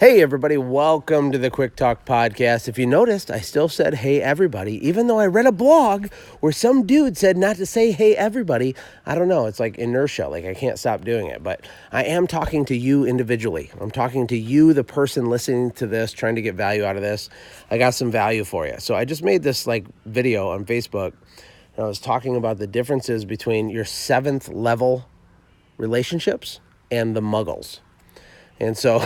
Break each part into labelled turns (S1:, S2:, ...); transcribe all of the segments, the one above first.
S1: Hey everybody, welcome to the Quick Talk Podcast. If you noticed, I still said hey everybody, even though I read a blog where some dude said not to say hey everybody. I don't know, it's like inertia, like I can't stop doing it, but I am talking to you individually. I'm talking to you, the person listening to this, trying to get value out of this. I got some value for you. So I just made this video on Facebook, and I was talking about the differences between your 7th level relationships and the muggles. And so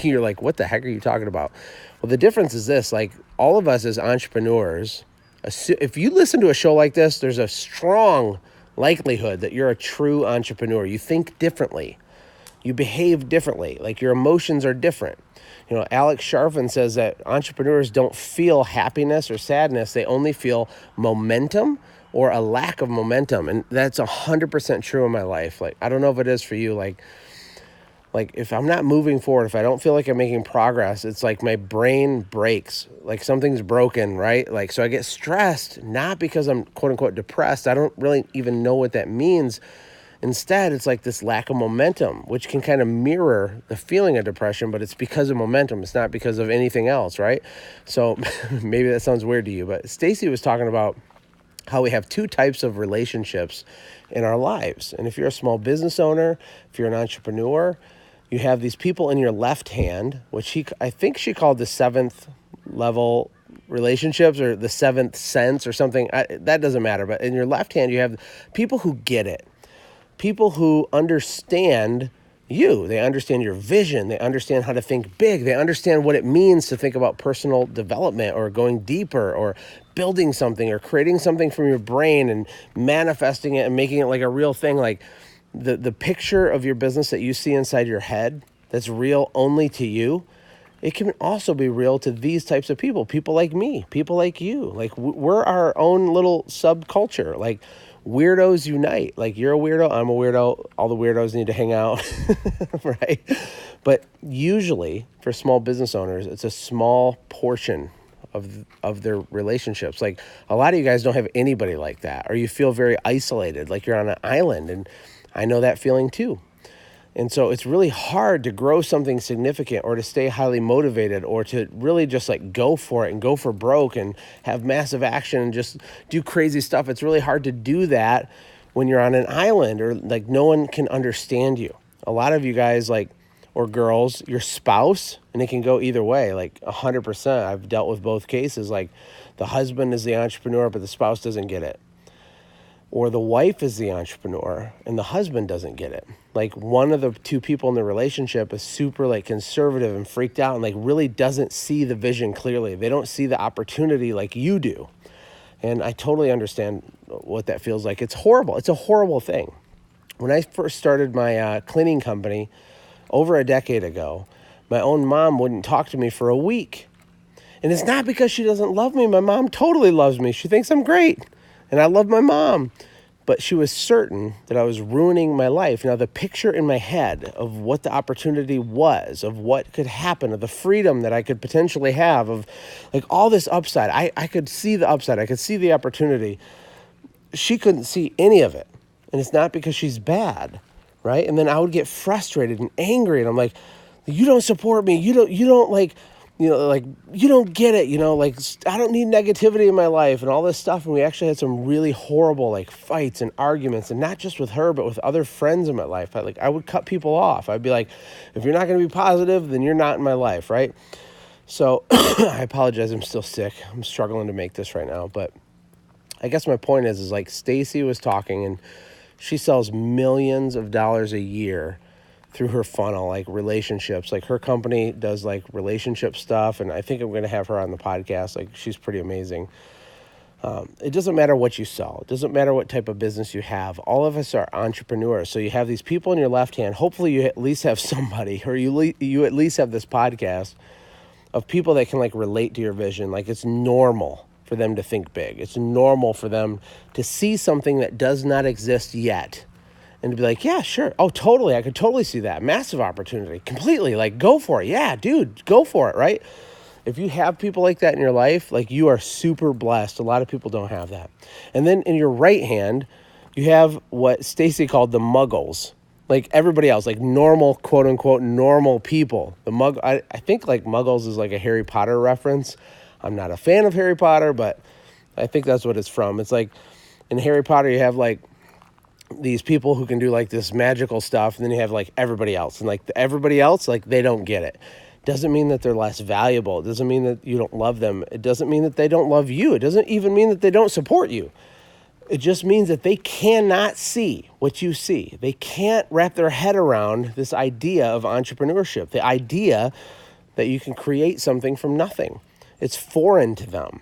S1: you're like, what the heck are you talking about? Well, the difference is this, all of us as entrepreneurs, if you listen to a show like this, there's a strong likelihood that you're a true entrepreneur. You think differently. You behave differently. Your emotions are different. Alex Sharfin says that entrepreneurs don't feel happiness or sadness. They only feel momentum or a lack of momentum. And that's 100% true in my life. I don't know if it is for you. If I'm not moving forward, if I don't feel like I'm making progress, it's like my brain breaks, like something's broken, right? So I get stressed, not because I'm quote unquote depressed. I don't really even know what that means. Instead, it's like this lack of momentum, which can kind of mirror the feeling of depression, but it's because of momentum. It's not because of anything else, right? So maybe that sounds weird to you, but Stacy was talking about how we have 2 types of relationships in our lives. And if you're a small business owner, if you're an entrepreneur, you have these people in your left hand, which I think she called the 7th level relationships or the 7th sense or something. That doesn't matter. But in your left hand, you have people who get it. People who understand you. They understand your vision. They understand how to think big. They understand what it means to think about personal development or going deeper or building something or creating something from your brain and manifesting it and making it like a real thing. The picture of your business that you see inside your head that's real only to you, it can also be real to these types of people like me, people like you. We're our own little subculture, Weirdos Unite. You're a weirdo, I'm a weirdo, all the weirdos need to hang out, right? But usually for small business owners, it's a small portion of their relationships. A lot of you guys don't have anybody like that, or you feel very isolated, like you're on an island, and I know that feeling too. And so it's really hard to grow something significant or to stay highly motivated or to really just go for it and go for broke and have massive action and just do crazy stuff. It's really hard to do that when you're on an island or no one can understand you. A lot of you guys or girls, your spouse, and it can go either way, 100%. I've dealt with both cases. The husband is the entrepreneur, but the spouse doesn't get it. Or the wife is the entrepreneur and the husband doesn't get it. One of the 2 people in the relationship is super conservative and freaked out and really doesn't see the vision clearly. They don't see the opportunity like you do. And I totally understand what that feels like. It's horrible. It's a horrible thing. When I first started my cleaning company over a decade ago, my own mom wouldn't talk to me for a week. And it's not because she doesn't love me. My mom totally loves me. She thinks I'm great. And I love my mom, but she was certain that I was ruining my life. Now, the picture in my head of what the opportunity was, of what could happen, of the freedom that I could potentially have, of all this upside, I could see the upside. I could see the opportunity. She couldn't see any of it. And it's not because she's bad, right? And then I would get frustrated and angry. And I'm like, you don't support me. You don't you don't get it, I don't need negativity in my life and all this stuff. And we actually had some really horrible, fights and arguments, and not just with her, but with other friends in my life. I would cut people off. I'd be like, if you're not going to be positive, then you're not in my life, right? So I apologize. I'm still sick. I'm struggling to make this right now. But I guess my point is Stacy was talking, and she sells millions of dollars a year through her funnel, relationships. Her company does relationship stuff, and I think I'm going to have her on the podcast. She's pretty amazing. It doesn't matter what you sell. It doesn't matter what type of business you have. All of us are entrepreneurs. So you have these people in your left hand. Hopefully you at least have somebody, or you at least have this podcast of people that can relate to your vision. It's normal for them to think big. It's normal for them to see something that does not exist yet and to be like, yeah, sure. Oh, totally. I could totally see that. Massive opportunity. Completely. Go for it. Yeah, dude, go for it, right? If you have people like that in your life, you are super blessed. A lot of people don't have that. And then in your right hand, you have what Stacy called the muggles. like everybody else, like normal, quote unquote, normal people. I think like Muggles is like a Harry Potter reference. I'm not a fan of Harry Potter, but I think that's what it's from. It's like in Harry Potter, you have like these people who can do like this magical stuff, and then you have like everybody else, and like everybody else, like they don't get it. Doesn't mean that they're less valuable. It doesn't mean that you don't love them. It doesn't mean that they don't love you. It doesn't even mean that they don't support you. It just means that they cannot see what you see. They can't wrap their head around this idea of entrepreneurship, the idea that you can create something from nothing. It's foreign to them.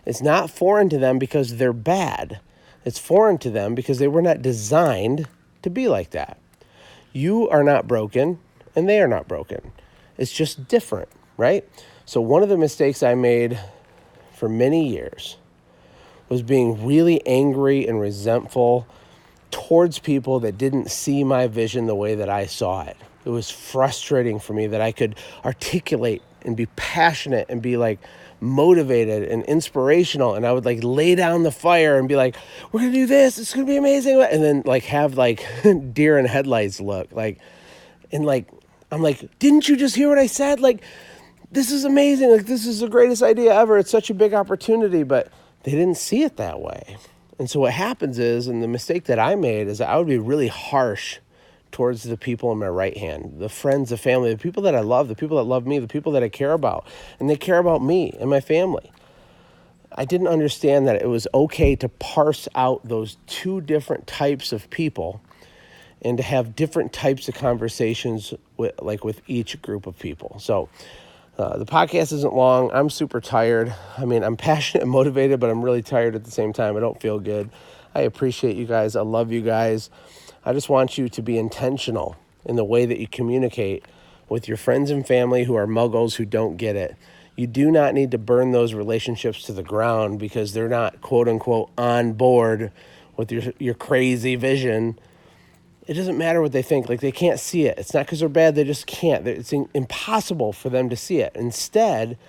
S1: It's not foreign to them because they're bad. It's foreign to them because they were not designed to be like that. You are not broken, and they are not broken. It's just different, right? So one of the mistakes I made for many years was being really angry and resentful towards people that didn't see my vision the way that I saw it. It was frustrating for me that I could articulate and be passionate and be like motivated and inspirational, and I would like lay down the fire and be like, we're gonna do this, it's gonna be amazing, and then like have like deer in headlights look like, and like I'm like, didn't you just hear what I said? Like, this is amazing, like this is the greatest idea ever, it's such a big opportunity. But they didn't see it that way. And so what happens is, and the mistake that I made is I would be really harsh towards the people in my right hand, the friends, the family, the people that I love, the people that love me, the people that I care about, and they care about me and my family. I didn't understand that it was okay to parse out those two different types of people and to have different types of conversations with each group of people. So the podcast isn't long. I'm super tired. I mean, I'm passionate and motivated, but I'm really tired at the same time. I don't feel good. I appreciate you guys. I love you guys. I just want you to be intentional in the way that you communicate with your friends and family who are muggles who don't get it. You do not need to burn those relationships to the ground because they're not, quote unquote, on board with your crazy vision. It doesn't matter what they think. Like, they can't see it. It's not because they're bad. They just can't. It's impossible for them to see it. Instead,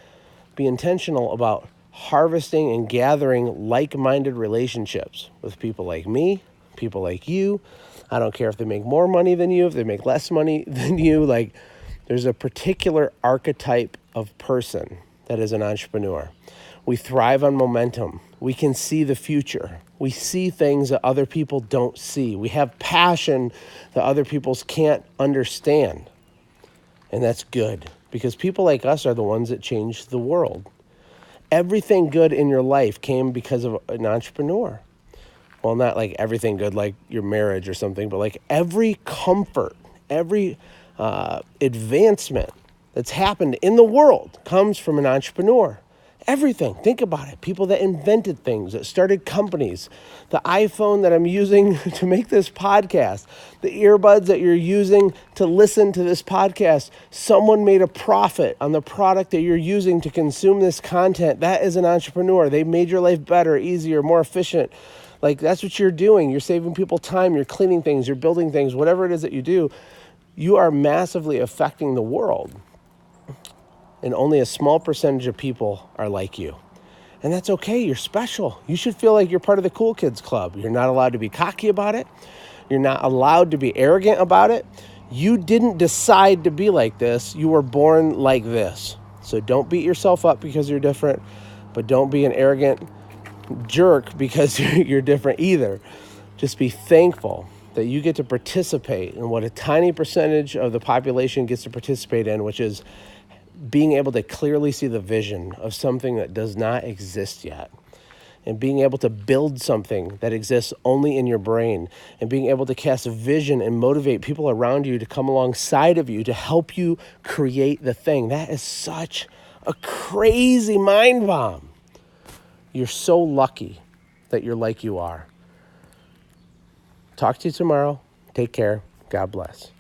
S1: be intentional about harvesting and gathering like-minded relationships with people like me, people like you. I don't care if they make more money than you, if they make less money than you. Like, there's a particular archetype of person that is an entrepreneur. We thrive on momentum. We can see the future. We see things that other people don't see. We have passion that other people can't understand. And that's good, because people like us are the ones that change the world. Everything good in your life came because of an entrepreneur. Well, not like everything good like your marriage or something, but like every comfort, every advancement that's happened in the world comes from an entrepreneur. Everything. Think about it. People that invented things, that started companies, the iPhone that I'm using to make this podcast, the earbuds that you're using to listen to this podcast, someone made a profit on the product that you're using to consume this content. That is an entrepreneur. They made your life better, easier, more efficient. Like, that's what you're doing. You're saving people time. You're cleaning things. You're building things. Whatever it is that you do, you are massively affecting the world. And only a small percentage of people are like you. And that's okay. You're special. You should feel like you're part of the cool kids club. You're not allowed to be cocky about it. You're not allowed to be arrogant about it. You didn't decide to be like this. You were born like this. So don't beat yourself up because you're different, but don't be an arrogant jerk because you're different either. Just be thankful that you get to participate in what a tiny percentage of the population gets to participate in, which is being able to clearly see the vision of something that does not exist yet, and being able to build something that exists only in your brain, and being able to cast a vision and motivate people around you to come alongside of you to help you create the thing. That is such a crazy mind bomb. You're so lucky that you're like you are. Talk to you tomorrow. Take care. God bless.